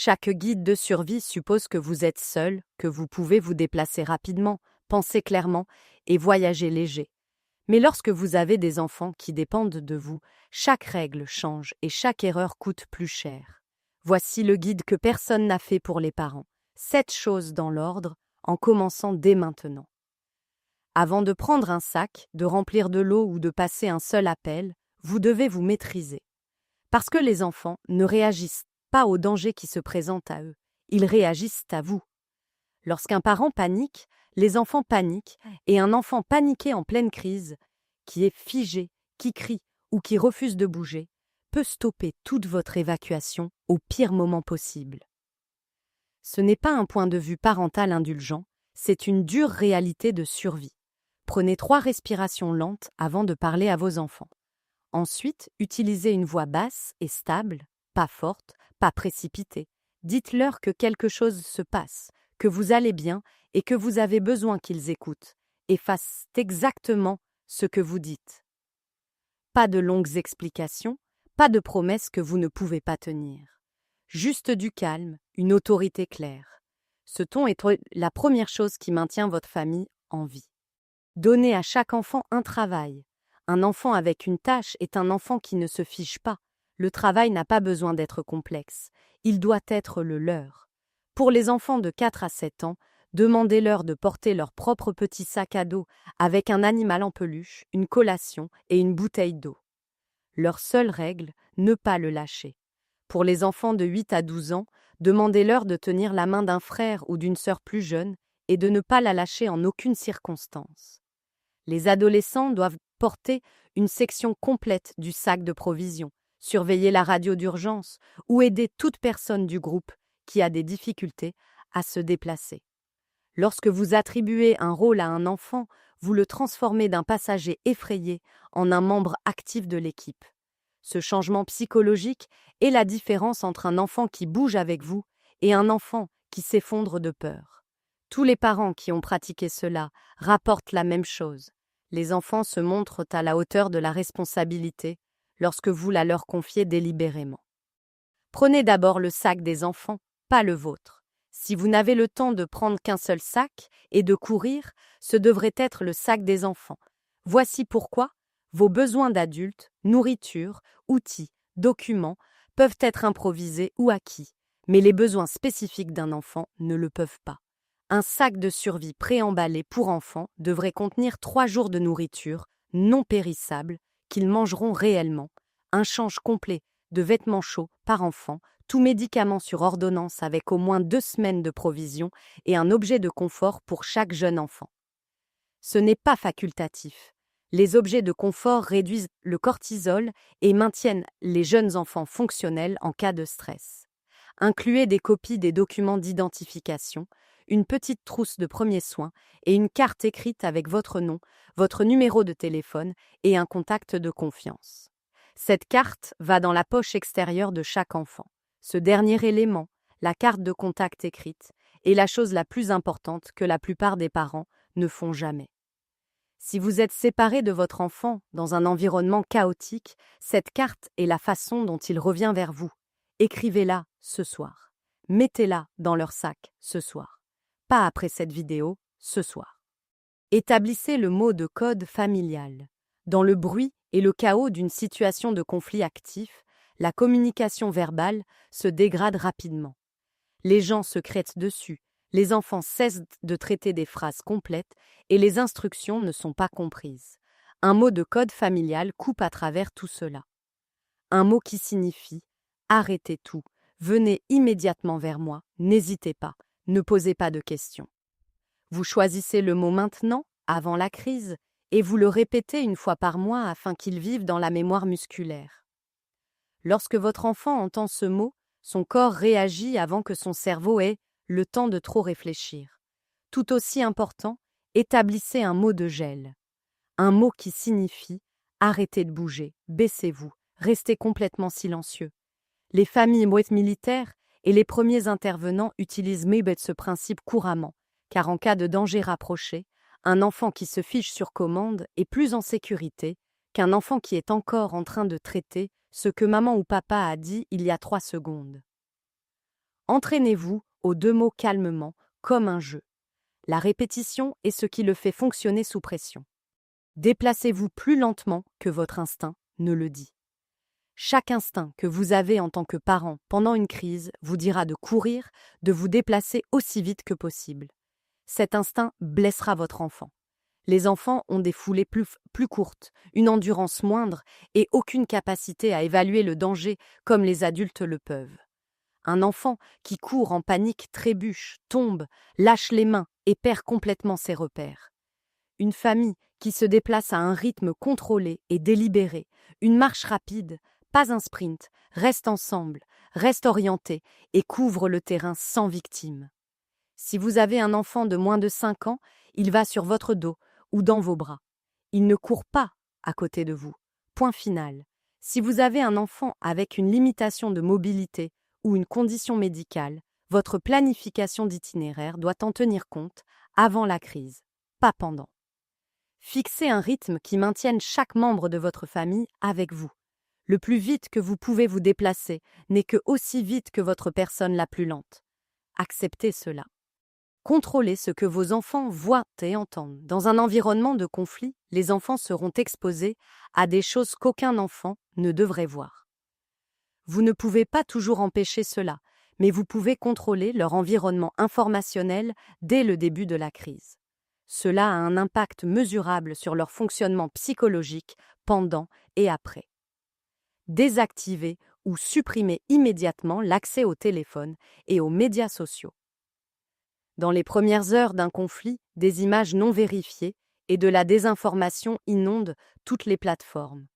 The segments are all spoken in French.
Chaque guide de survie suppose que vous êtes seul, que vous pouvez vous déplacer rapidement, penser clairement et voyager léger. Mais lorsque vous avez des enfants qui dépendent de vous, chaque règle change et chaque erreur coûte plus cher. Voici le guide que personne n'a fait pour les parents. 7 choses dans l'ordre, en commençant dès maintenant. Avant de prendre un sac, de remplir de l'eau ou de passer un seul appel, vous devez vous maîtriser. Parce que les enfants ne réagissent pas aux dangers qui se présentent à eux, ils réagissent à vous. Lorsqu'un parent panique, les enfants paniquent, et un enfant paniqué en pleine crise, qui est figé, qui crie ou qui refuse de bouger, peut stopper toute votre évacuation au pire moment possible. Ce n'est pas un point de vue parental indulgent, c'est une dure réalité de survie. Prenez 3 respirations lentes avant de parler à vos enfants. Ensuite, utilisez une voix basse et stable, pas forte, pas précipitée. Dites-leur que quelque chose se passe, que vous allez bien et que vous avez besoin qu'ils écoutent et fassent exactement ce que vous dites. Pas de longues explications, pas de promesses que vous ne pouvez pas tenir. Juste du calme, une autorité claire. Ce ton est la première chose qui maintient votre famille en vie. Donnez à chaque enfant un travail. Un enfant avec une tâche est un enfant qui ne se fiche pas. Le travail n'a pas besoin d'être complexe. Il doit être le leur. Pour les enfants de 4 à 7 ans, demandez-leur de porter leur propre petit sac à dos avec un animal en peluche, une collation et une bouteille d'eau. Leur seule règle, ne pas le lâcher. Pour les enfants de 8 à 12 ans, demandez-leur de tenir la main d'un frère ou d'une sœur plus jeune et de ne pas la lâcher en aucune circonstance. Les adolescents doivent porter une section complète du sac de provisions, surveiller la radio d'urgence ou aider toute personne du groupe qui a des difficultés à se déplacer. Lorsque vous attribuez un rôle à un enfant, vous le transformez d'un passager effrayé en un membre actif de l'équipe. Ce changement psychologique est la différence entre un enfant qui bouge avec vous et un enfant qui s'effondre de peur. Tous les parents qui ont pratiqué cela rapportent la même chose. Les enfants se montrent à la hauteur de la responsabilité lorsque vous la leur confiez délibérément. Prenez d'abord le sac des enfants, pas le vôtre. Si vous n'avez le temps de prendre qu'un seul sac et de courir, ce devrait être le sac des enfants. Voici pourquoi vos besoins d'adultes, nourriture, outils, documents, peuvent être improvisés ou acquis, mais les besoins spécifiques d'un enfant ne le peuvent pas. Un sac de survie préemballé pour enfants devrait contenir 3 jours de nourriture non périssable qu'ils mangeront réellement, un change complet de vêtements chauds par enfant, tout médicament sur ordonnance avec au moins 2 semaines de provision et un objet de confort pour chaque jeune enfant. Ce n'est pas facultatif. Les objets de confort réduisent le cortisol et maintiennent les jeunes enfants fonctionnels en cas de stress. Incluez des copies des documents d'identification, une petite trousse de premiers soins et une carte écrite avec votre nom, votre numéro de téléphone et un contact de confiance. Cette carte va dans la poche extérieure de chaque enfant. Ce dernier élément, la carte de contact écrite, est la chose la plus importante que la plupart des parents ne font jamais. Si vous êtes séparé de votre enfant dans un environnement chaotique, cette carte est la façon dont il revient vers vous. Écrivez-la ce soir. Mettez-la dans leur sac ce soir. Pas après cette vidéo, ce soir. Établissez le mot de code familial. Dans le bruit et le chaos d'une situation de conflit actif, la communication verbale se dégrade rapidement. Les gens se crêtent dessus, les enfants cessent de traiter des phrases complètes et les instructions ne sont pas comprises. Un mot de code familial coupe à travers tout cela. Un mot qui signifie « arrêtez tout, venez immédiatement vers moi, n'hésitez pas, ne posez pas de questions ». Vous choisissez le mot maintenant, avant la crise, et vous le répétez 1 fois par mois afin qu'il vive dans la mémoire musculaire. Lorsque votre enfant entend ce mot, son corps réagit avant que son cerveau ait le temps de trop réfléchir. Tout aussi important, établissez un mot de gel. Un mot qui signifie « arrêtez de bouger, baissez-vous, restez complètement silencieux ». Les familles militaires et les premiers intervenants utilisent ce principe couramment, car en cas de danger rapproché, un enfant qui se fiche sur commande est plus en sécurité qu'un enfant qui est encore en train de traiter ce que maman ou papa a dit il y a 3 secondes. Entraînez-vous aux 2 mots calmement, comme un jeu. La répétition est ce qui le fait fonctionner sous pression. Déplacez-vous plus lentement que votre instinct ne le dit. Chaque instinct que vous avez en tant que parent pendant une crise vous dira de courir, de vous déplacer aussi vite que possible. Cet instinct blessera votre enfant. Les enfants ont des foulées plus courtes, une endurance moindre et aucune capacité à évaluer le danger comme les adultes le peuvent. Un enfant qui court en panique trébuche, tombe, lâche les mains et perd complètement ses repères. Une famille qui se déplace à un rythme contrôlé et délibéré, une marche rapide, pas un sprint, reste ensemble, reste orienté et couvre le terrain sans victime. Si vous avez un enfant de moins de 5 ans, il va sur votre dos ou dans vos bras. Il ne court pas à côté de vous. Point final. Si vous avez un enfant avec une limitation de mobilité ou une condition médicale, votre planification d'itinéraire doit en tenir compte avant la crise, pas pendant. Fixez un rythme qui maintienne chaque membre de votre famille avec vous. Le plus vite que vous pouvez vous déplacer n'est que aussi vite que votre personne la plus lente. Acceptez cela. Contrôlez ce que vos enfants voient et entendent. Dans un environnement de conflit, les enfants seront exposés à des choses qu'aucun enfant ne devrait voir. Vous ne pouvez pas toujours empêcher cela, mais vous pouvez contrôler leur environnement informationnel dès le début de la crise. Cela a un impact mesurable sur leur fonctionnement psychologique pendant et après. Désactivez ou supprimez immédiatement l'accès au téléphone et aux médias sociaux. Dans les premières heures d'un conflit, des images non vérifiées et de la désinformation inondent toutes les plateformes.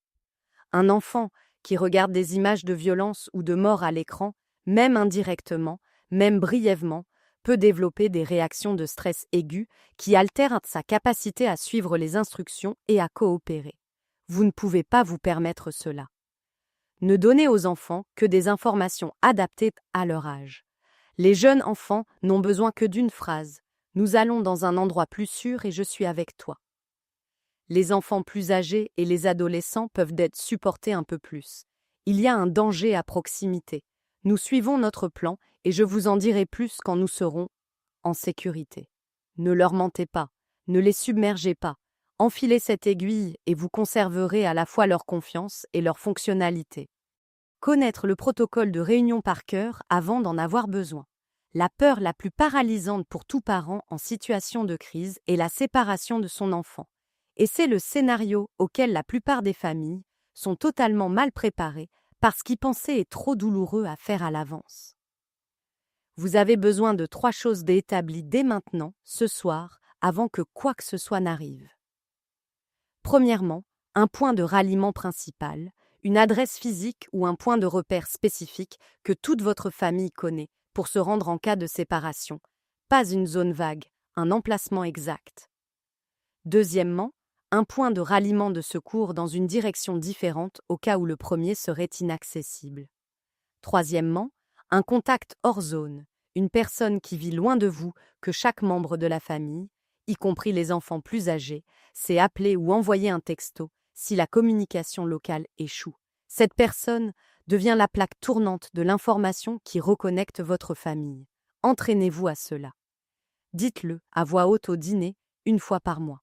Un enfant qui regarde des images de violence ou de mort à l'écran, même indirectement, même brièvement, peut développer des réactions de stress aigu qui altèrent sa capacité à suivre les instructions et à coopérer. Vous ne pouvez pas vous permettre cela. Ne donnez aux enfants que des informations adaptées à leur âge. Les jeunes enfants n'ont besoin que d'une phrase. Nous allons dans un endroit plus sûr et je suis avec toi. Les enfants plus âgés et les adolescents peuvent être supportés un peu plus. Il y a un danger à proximité. Nous suivons notre plan et je vous en dirai plus quand nous serons en sécurité. Ne leur mentez pas, ne les submergez pas. Enfilez cette aiguille et vous conserverez à la fois leur confiance et leur fonctionnalité. Connaître le protocole de réunion par cœur avant d'en avoir besoin. La peur la plus paralysante pour tout parent en situation de crise est la séparation de son enfant. Et c'est le scénario auquel la plupart des familles sont totalement mal préparées parce qu'y penser est trop douloureux à faire à l'avance. Vous avez besoin de 3 choses établies dès maintenant, ce soir, avant que quoi que ce soit n'arrive. Premièrement, un point de ralliement principal, une adresse physique ou un point de repère spécifique que toute votre famille connaît pour se rendre en cas de séparation, pas une zone vague, un emplacement exact. Deuxièmement, un point de ralliement de secours dans une direction différente au cas où le premier serait inaccessible. Troisièmement, un contact hors zone, une personne qui vit loin de vous que chaque membre de la famille, y compris les enfants plus âgés, sait appeler ou envoyer un texto si la communication locale échoue. Cette personne devient la plaque tournante de l'information qui reconnecte votre famille. Entraînez-vous à cela. Dites-le à voix haute au dîner, 1 fois par mois.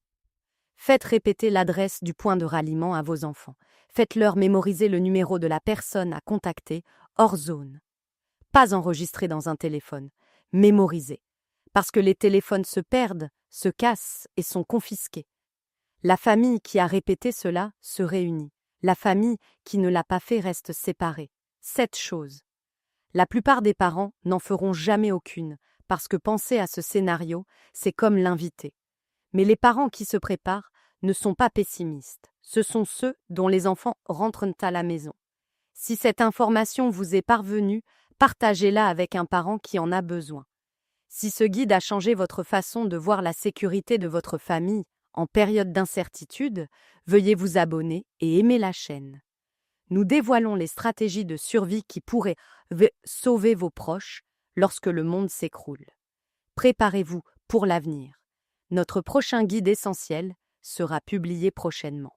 Faites répéter l'adresse du point de ralliement à vos enfants. Faites-leur mémoriser le numéro de la personne à contacter hors zone. Pas enregistré dans un téléphone, mémorisé. Parce que les téléphones se perdent, se cassent et sont confisqués. La famille qui a répété cela se réunit. La famille qui ne l'a pas fait reste séparée. 7 choses. La plupart des parents n'en feront jamais aucune, parce que penser à ce scénario, c'est comme l'inviter. Mais les parents qui se préparent ne sont pas pessimistes. Ce sont ceux dont les enfants rentrent à la maison. Si cette information vous est parvenue, partagez-la avec un parent qui en a besoin. Si ce guide a changé votre façon de voir la sécurité de votre famille en période d'incertitude, veuillez vous abonner et aimer la chaîne. Nous dévoilons les stratégies de survie qui pourraient sauver vos proches lorsque le monde s'écroule. Préparez-vous pour l'avenir. Notre prochain guide essentiel sera publié prochainement.